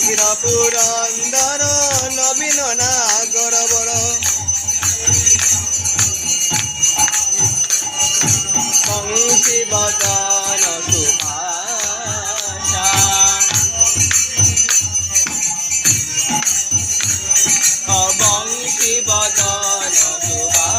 পুরন্দর নবীন নাগর বর বংশী বদন সুভাষা বংশী বদন সুভাষা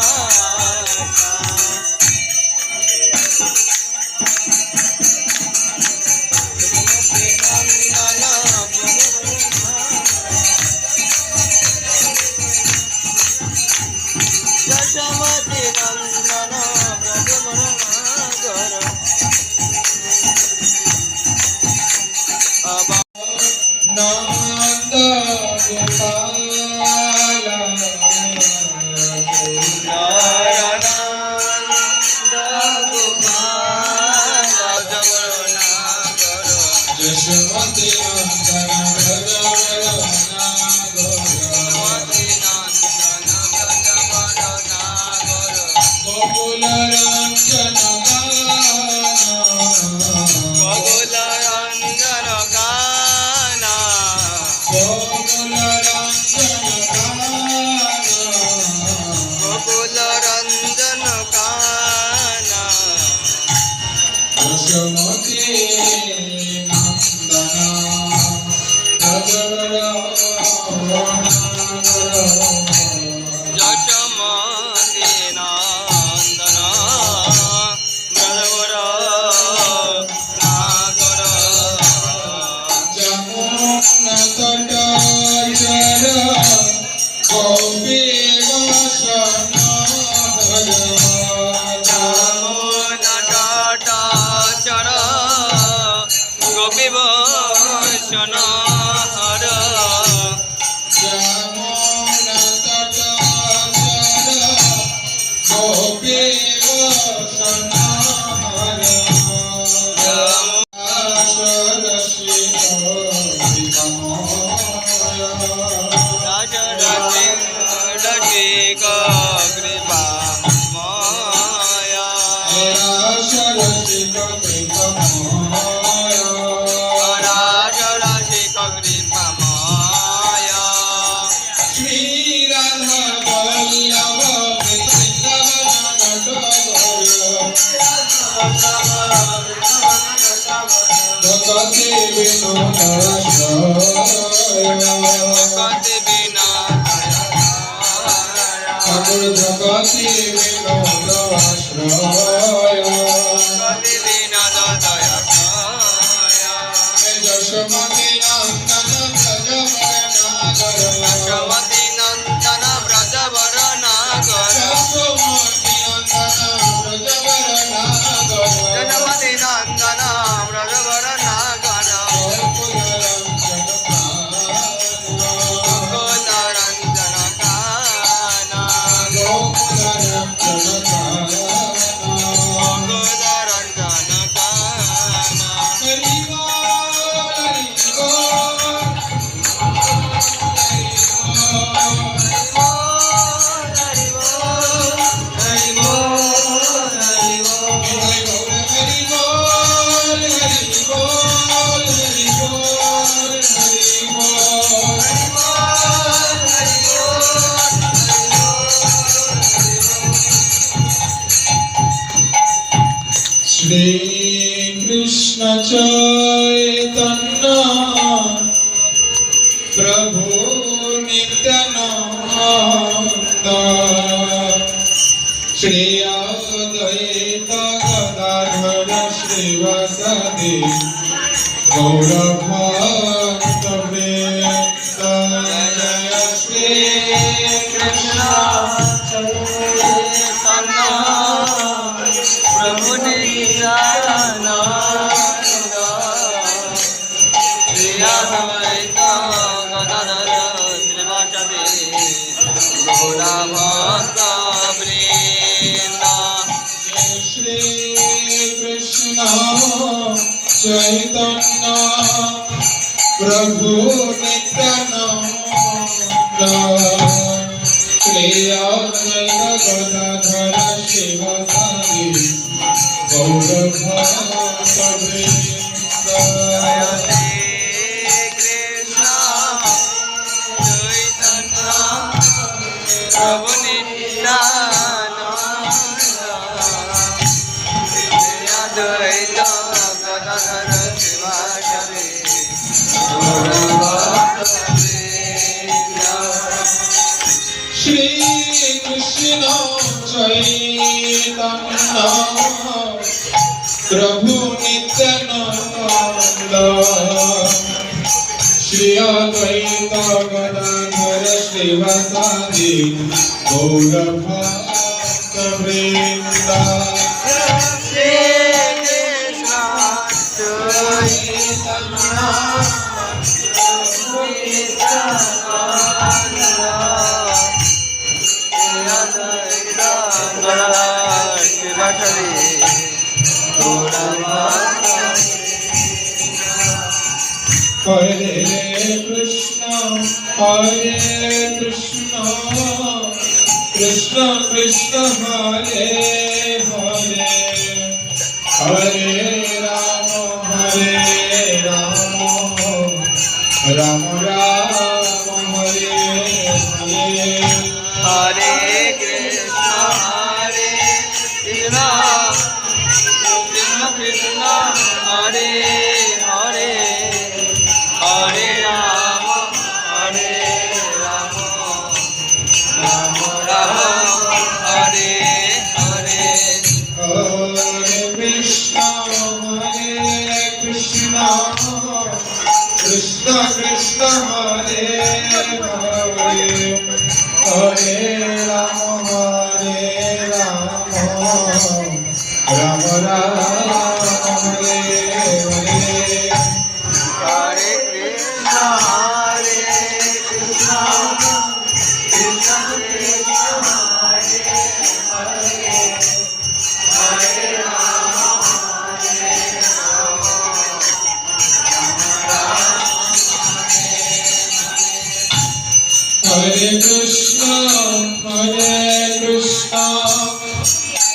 যশোমতি নন্দন ব্রজবর নাগর নন্দ গোপাল যশোমতি নন্দন ব্রজবর গোকুল রঞ্জন গানা গোকুল রঞ্জন গানা যশোমতি নন্দন ব্রজবর যশোমতি নন্দন ব্রজবর নাগর যমুনা তট চর গোপী বসন হর যমুনা তট চর গোপী বসন হর যমুনা তট চর গোপী বসন হর জগতে বিনোদ ঠাকুর জগতে বিনোদ আশ্রয় যশোমতি নন্দন ব্রজবর নাগর যশোমতি নন্দন ব্রজবর নাগর যশোমতি নন্দন ব্রজবর নাগর যশোমতি নন্দন ব্রজবর নাগর গোকুল রঞ্জন গানা গোকুল রঞ্জন গানা হরি শ্রী কৃষ্ণ চৈতন্য প্রভু নিত্যানন্দ শ্রী অদ্বৈত গদাধর শ্রীবাসাদি গৌরভক্ত বৃন্দ জয় শ্রী কৃষ্ণ চৈতন্য প্রভু নিত্যানন্দ শ্রী অদ্বৈত গদাধর শ্রীবাসাদি গৌরভক্ত বৃন্দ জয় শ্রী কৃষ্ণ চৈতন্য প্রভু নিত্যানন্দ শ্রী অদ্বৈত গদাধর শিবাসাদি গৌরভক্ত বৃন্দ। জয় Shri Krishna Shri Advaita Gadadhar श्रीवासादि गौरभक्तवृन्द Hare Krishna, Krishna Krishna, Hare Hare, Hare Rama, Rama Rama, Hare Hare. Hare Krishna, Krishna Krishna, Hare Hare, Hare Rama, Rama Rama, Hare Hare. Hare Krishna, Krishna Krishna, Hare Hare, Hare Rama, Rama Rama, Hare Hare. Hare Krishna,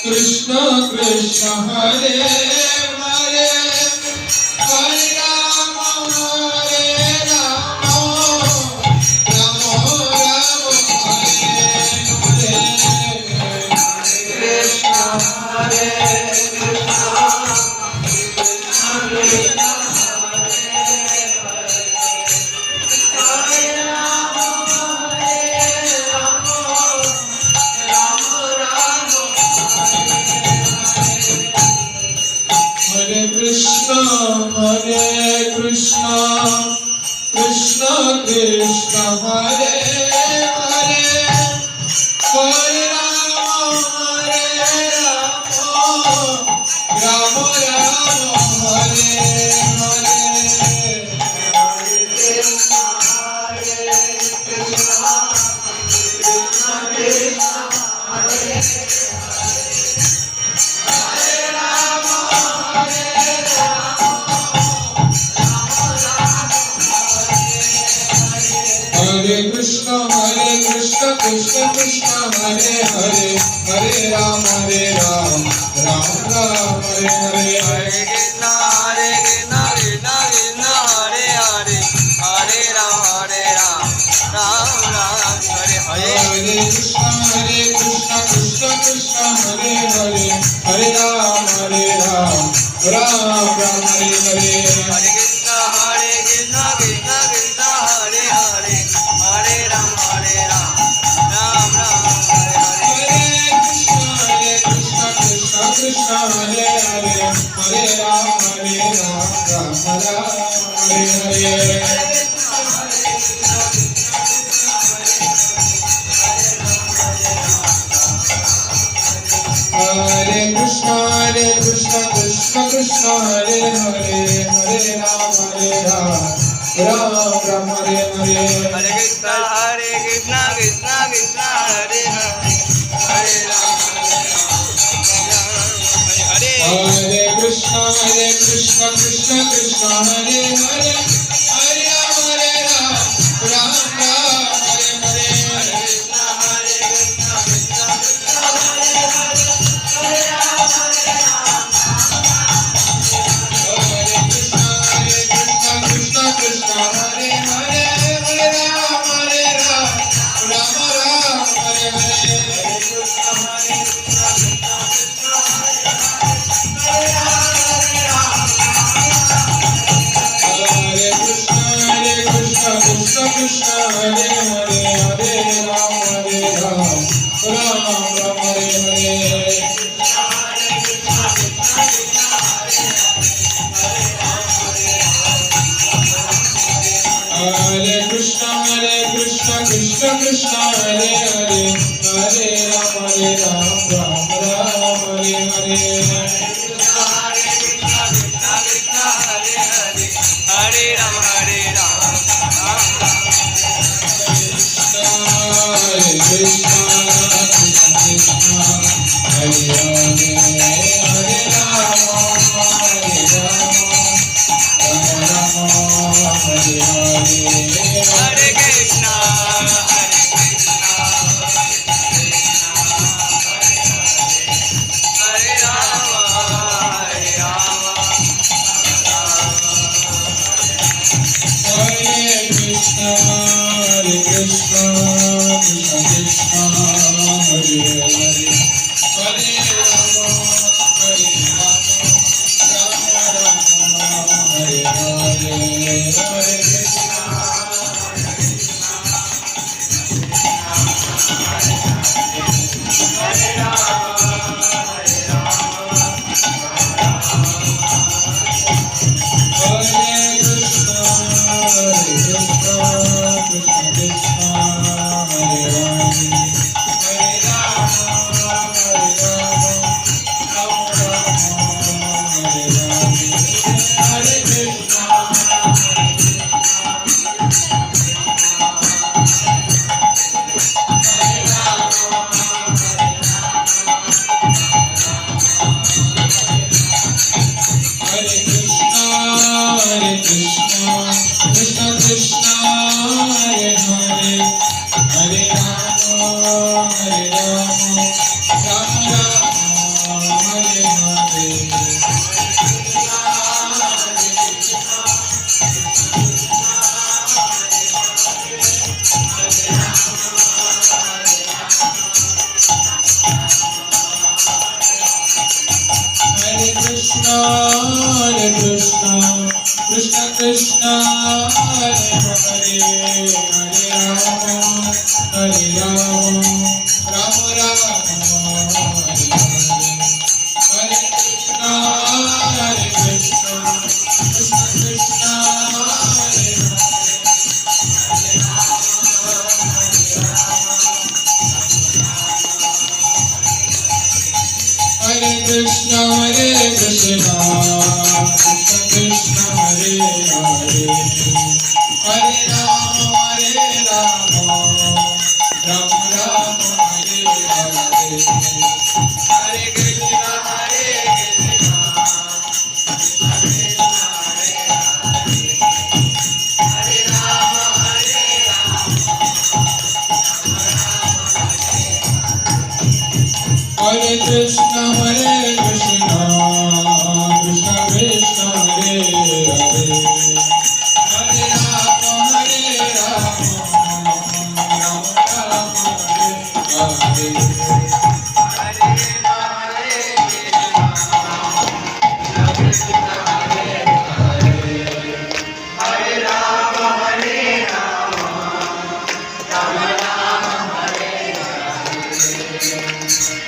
Krishna Krishna, Hare Hare, Hare Rama, Hare Krishna, Krishna Krishna, Hare Hare, Hare Rama, Rama Rama, Hare Hare. Krishna, Hare Krishna, Krishna Hare Krishna, Krishna Krishna, Hare Hare, Hare Rama, Rama Rama, Hare Hare Krishna, Krishna Krishna, Hare Hare, Hare Rama, Rama Rama, Hare Hare. Hare Krishna, Krishna Krishna, Hare Hare, Hare Rama, Rama Rama, Hare Hare. Hare Krishna, Krishna Krishna, Hare Hare, Hare Rama, Rama Rama, Hare Hare. Hare Krishna, Krishna Krishna, Hare Hare, Hare Rama, Rama Rama, Hare Hare. Hare Krishna, Krishna Hare Hare, Hare Rama, Rama Rama, Hare Hare. Hare Krishna, Krishna Krishna, Hare Hare, Hare Rama, Rama Rama, Hare Hare. Hare Krishna, Krishna Krishna, Hare Hare, Hare Rama, Hare Hare. Hare Krishna, Krishna Krishna, Hare Hare, Hare Rama, Rama Rama, Hare Hare. Hare Krishna, Krishna Krishna, Hare Hare, Hare Rama, Hare Krishna, Krishna Krishna, Hare Hare, Hare Rama, Rama Rama, Hare Hare. Hare Krishna, Krishna Krishna, Hare Hare, Hare Rama, Rama Rama, Hare Hare. Krishna Hare Hare Hare Ram Ram Ram Hare Hare Hare Ram Hare Ram Hare Krishna Krishna Hare Hare Hare Rama Hare Rama Rama Hare Hare Hare Krishna Hare Rama Hare Rama Hare Krishna Krishna Krishna Hare Hare Hare Rama Hare Rama Rama Rama Hare Hare Hare Krishna Hare Krishna Krishna Krishna Hare Hare Hare Rama Hare Rama Rama Rama Hare Hare Hare Krishna Hare Krishna, Krishna Krishna, Hare Hare, Hare Rama, Hare Rama, Rama Rama, Hare Hare. Hare Krishna, Krishna Krishna, Hare Hare, Hare Rama, Hare Rama, Rama Rama, Hare Hare. Hare Krishna, Krishna Krishna, Hare Hare Krishna, Krishna Krishna, Hare Hare, Hare Rama, Rama Rama, Hare Hare. Hare Krishna, Hare Krishna, Krishna Krishna, Hare Hare, Hare Rama, Rama Rama, Hare Hare.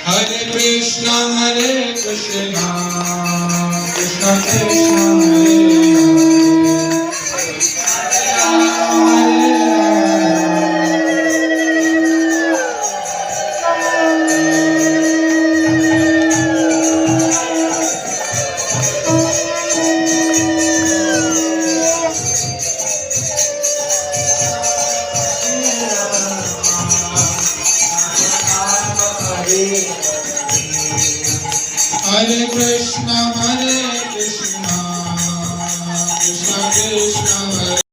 Hare Krishna, Krishna Krishna, Hare Hare Krishna,